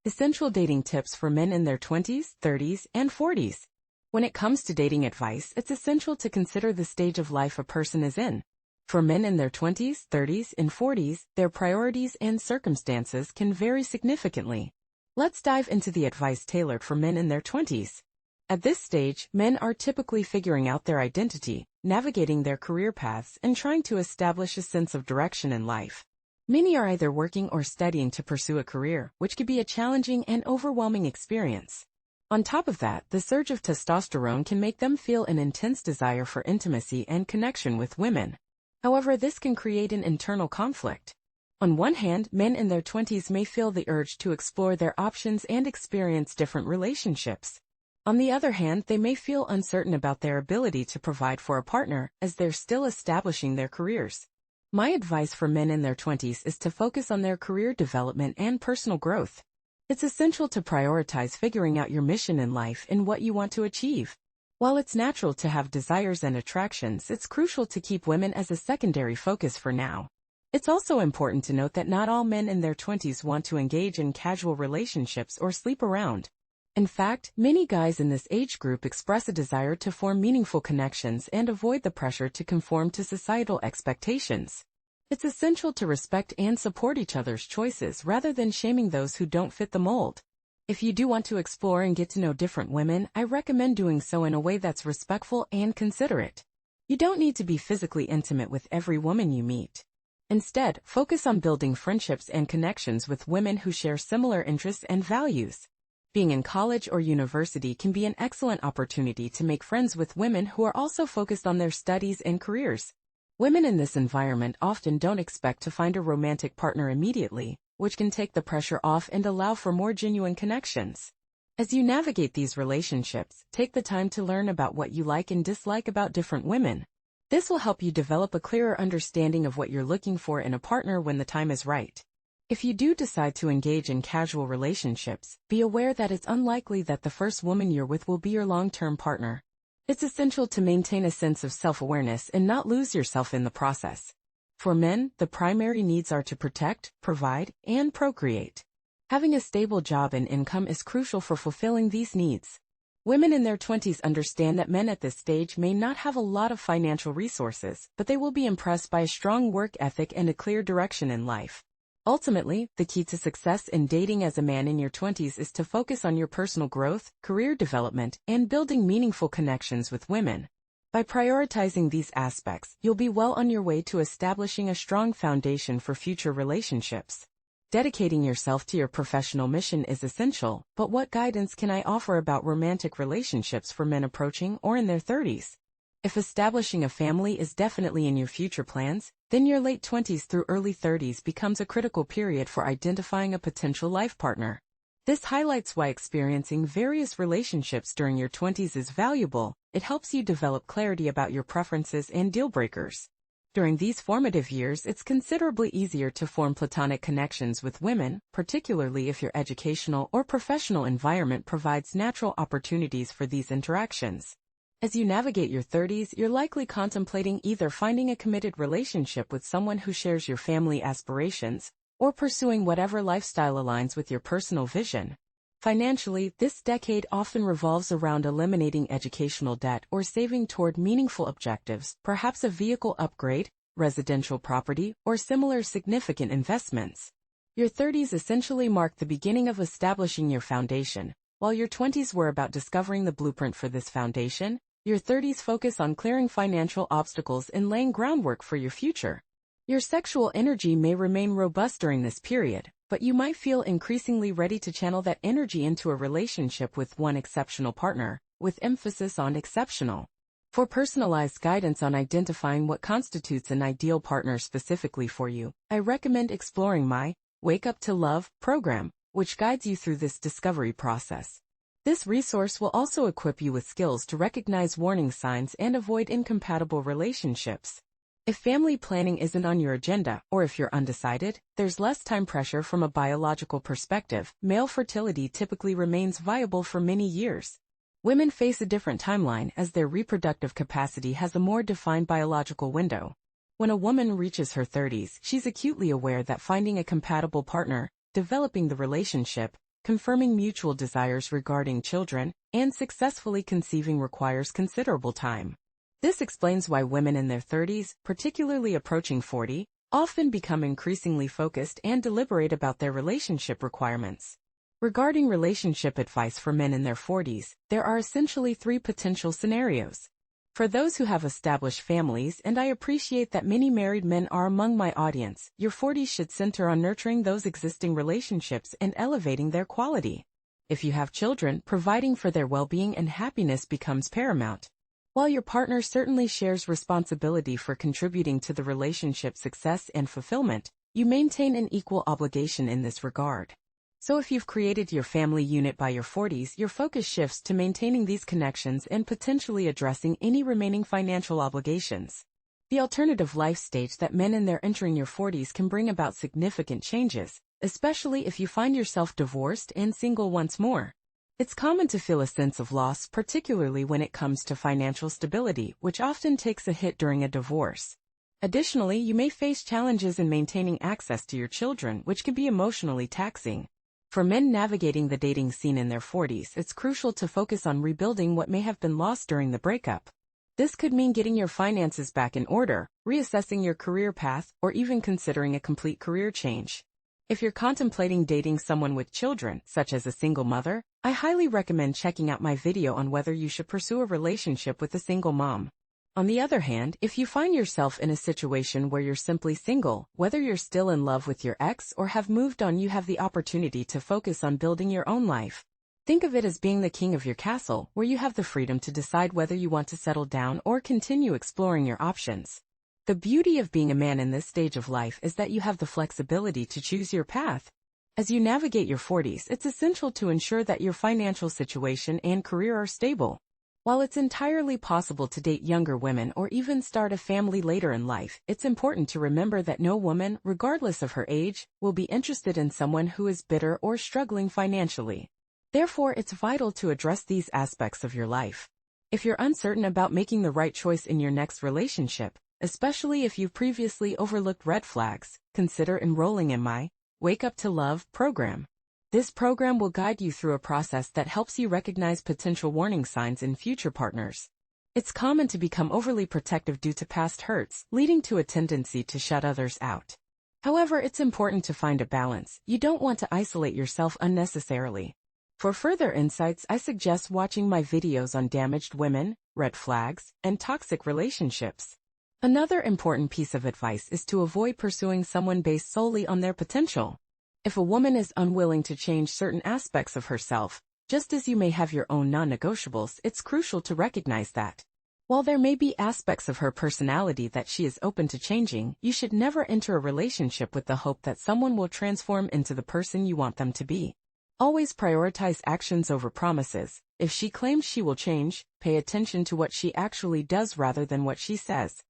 Essential dating tips for men in their 20s, 30s, and 40s. When it comes to dating advice, it's essential to consider the stage of life a person is in. For men in their 20s, 30s, and 40s, their priorities and circumstances can vary significantly. Let's dive into the advice tailored for men in their 20s. At this stage, men are typically figuring out their identity, navigating their career paths, and trying to establish a sense of direction in life. Many are either working or studying to pursue a career, which can be a challenging and overwhelming experience. On top of that, the surge of testosterone can make them feel an intense desire for intimacy and connection with women. However, this can create an internal conflict. On one hand, men in their 20s may feel the urge to explore their options and experience different relationships. On the other hand, they may feel uncertain about their ability to provide for a partner, as they're still establishing their careers. My advice for men in their 20s is to focus on their career development and personal growth. It's essential to prioritize figuring out your mission in life and what you want to achieve. While it's natural to have desires and attractions, it's crucial to keep women as a secondary focus for now. It's also important to note that not all men in their 20s want to engage in casual relationships or sleep around. In fact, many guys in this age group express a desire to form meaningful connections and avoid the pressure to conform to societal expectations. It's essential to respect and support each other's choices rather than shaming those who don't fit the mold. If you do want to explore and get to know different women, I recommend doing so in a way that's respectful and considerate. You don't need to be physically intimate with every woman you meet. Instead, focus on building friendships and connections with women who share similar interests and values. Being in college or university can be an excellent opportunity to make friends with women who are also focused on their studies and careers. Women in this environment often don't expect to find a romantic partner immediately, which can take the pressure off and allow for more genuine connections. As you navigate these relationships, take the time to learn about what you like and dislike about different women. This will help you develop a clearer understanding of what you're looking for in a partner when the time is right. If you do decide to engage in casual relationships, be aware that it's unlikely that the first woman you're with will be your long-term partner. It's essential to maintain a sense of self-awareness and not lose yourself in the process. For men, the primary needs are to protect, provide, and procreate. Having a stable job and income is crucial for fulfilling these needs. Women in their 20s understand that men at this stage may not have a lot of financial resources, but they will be impressed by a strong work ethic and a clear direction in life. Ultimately, the key to success in dating as a man in your 20s is to focus on your personal growth, career development, and building meaningful connections with women. By prioritizing these aspects, you'll be well on your way to establishing a strong foundation for future relationships. Dedicating yourself to your professional mission is essential, but what guidance can I offer about romantic relationships for men approaching or in their 30s? If establishing a family is definitely in your future plans, then your late 20s through early 30s becomes a critical period for identifying a potential life partner. This highlights why experiencing various relationships during your 20s is valuable. It helps you develop clarity about your preferences and deal breakers. During these formative years, it's considerably easier to form platonic connections with women, particularly if your educational or professional environment provides natural opportunities for these interactions. As you navigate your 30s, you're likely contemplating either finding a committed relationship with someone who shares your family aspirations, or pursuing whatever lifestyle aligns with your personal vision. Financially, this decade often revolves around eliminating educational debt or saving toward meaningful objectives, perhaps a vehicle upgrade, residential property, or similar significant investments. Your 30s essentially mark the beginning of establishing your foundation. While your 20s were about discovering the blueprint for this foundation, your 30s focus on clearing financial obstacles and laying groundwork for your future. Your sexual energy may remain robust during this period, but you might feel increasingly ready to channel that energy into a relationship with one exceptional partner, with emphasis on exceptional. For personalized guidance on identifying what constitutes an ideal partner specifically for you, I recommend exploring my Wake Up to Love program, which guides you through this discovery process. This resource will also equip you with skills to recognize warning signs and avoid incompatible relationships. If family planning isn't on your agenda, or if you're undecided, there's less time pressure from a biological perspective. Male fertility typically remains viable for many years. Women face a different timeline as their reproductive capacity has a more defined biological window. When a woman reaches her 30s, she's acutely aware that finding a compatible partner, developing the relationship, confirming mutual desires regarding children, and successfully conceiving requires considerable time. This explains why women in their 30s, particularly approaching 40, often become increasingly focused and deliberate about their relationship requirements. Regarding relationship advice for men in their 40s, there are essentially three potential scenarios. For those who have established families, and I appreciate that many married men are among my audience, your 40s should center on nurturing those existing relationships and elevating their quality. If you have children, providing for their well-being and happiness becomes paramount. While your partner certainly shares responsibility for contributing to the relationship's success and fulfillment, you maintain an equal obligation in this regard. So if you've created your family unit by your 40s, your focus shifts to maintaining these connections and potentially addressing any remaining financial obligations. The alternative life stage that men in their entering your 40s can bring about significant changes, especially if you find yourself divorced and single once more. It's common to feel a sense of loss, particularly when it comes to financial stability, which often takes a hit during a divorce. Additionally, you may face challenges in maintaining access to your children, which can be emotionally taxing. For men navigating the dating scene in their 40s, it's crucial to focus on rebuilding what may have been lost during the breakup. This could mean getting your finances back in order, reassessing your career path, or even considering a complete career change. If you're contemplating dating someone with children, such as a single mother, I highly recommend checking out my video on whether you should pursue a relationship with a single mom. On the other hand, if you find yourself in a situation where you're simply single, whether you're still in love with your ex or have moved on, you have the opportunity to focus on building your own life. Think of it as being the king of your castle, where you have the freedom to decide whether you want to settle down or continue exploring your options. The beauty of being a man in this stage of life is that you have the flexibility to choose your path. As you navigate your 40s, it's essential to ensure that your financial situation and career are stable. While it's entirely possible to date younger women or even start a family later in life, it's important to remember that no woman, regardless of her age, will be interested in someone who is bitter or struggling financially. Therefore, it's vital to address these aspects of your life. If you're uncertain about making the right choice in your next relationship, especially if you've previously overlooked red flags, consider enrolling in my Wake Up to Love program. This program will guide you through a process that helps you recognize potential warning signs in future partners. It's common to become overly protective due to past hurts, leading to a tendency to shut others out. However, it's important to find a balance. You don't want to isolate yourself unnecessarily. For further insights, I suggest watching my videos on damaged women, red flags, and toxic relationships. Another important piece of advice is to avoid pursuing someone based solely on their potential. If a woman is unwilling to change certain aspects of herself, just as you may have your own non-negotiables, it's crucial to recognize that. While there may be aspects of her personality that she is open to changing, you should never enter a relationship with the hope that someone will transform into the person you want them to be. Always prioritize actions over promises. If she claims she will change, pay attention to what she actually does rather than what she says.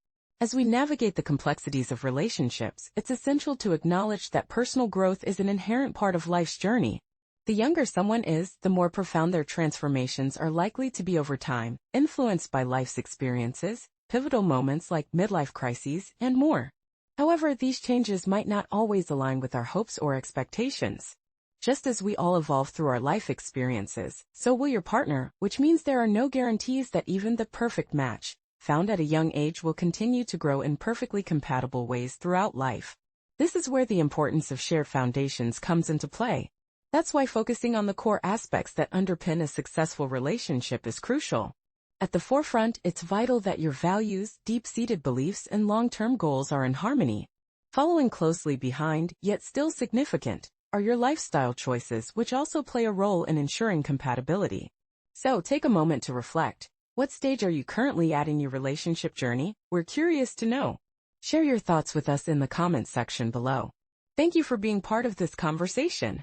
As we navigate the complexities of relationships, it's essential to acknowledge that personal growth is an inherent part of life's journey. The younger someone is, the more profound their transformations are likely to be over time, influenced by life's experiences, pivotal moments like midlife crises, and more. However, these changes might not always align with our hopes or expectations. Just as we all evolve through our life experiences, so will your partner, which means there are no guarantees that even the perfect match, found at a young age, will continue to grow in perfectly compatible ways throughout life. This is where the importance of shared foundations comes into play. That's why focusing on the core aspects that underpin a successful relationship is crucial. At the forefront, it's vital that your values, deep-seated beliefs, and long-term goals are in harmony. Following closely behind, yet still significant, are your lifestyle choices, which also play a role in ensuring compatibility. So take a moment to reflect. What stage are you currently at in your relationship journey? We're curious to know. Share your thoughts with us in the comments section below. Thank you for being part of this conversation.